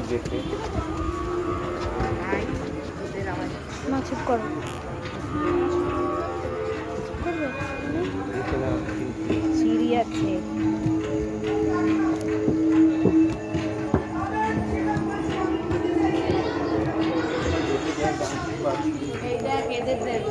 যেতে। মা চুপ করো। সিঁড়ি আছে। এই দেখ এদের দেখ।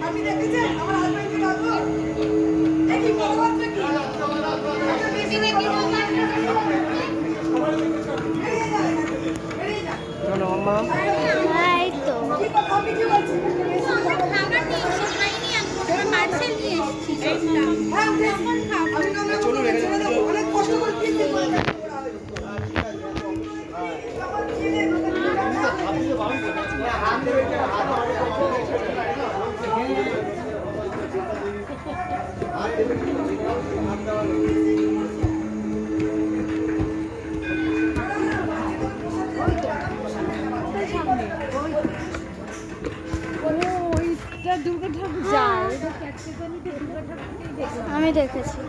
আমি দেখেছি আমার হাজবেন্ডকে ডাকবো দেখি বড় বাচ্চা কি চলো মামা। এই তো আমি কি বলছি অনেক কষ্ট করে 3 দিন করে আমি দেখেছি।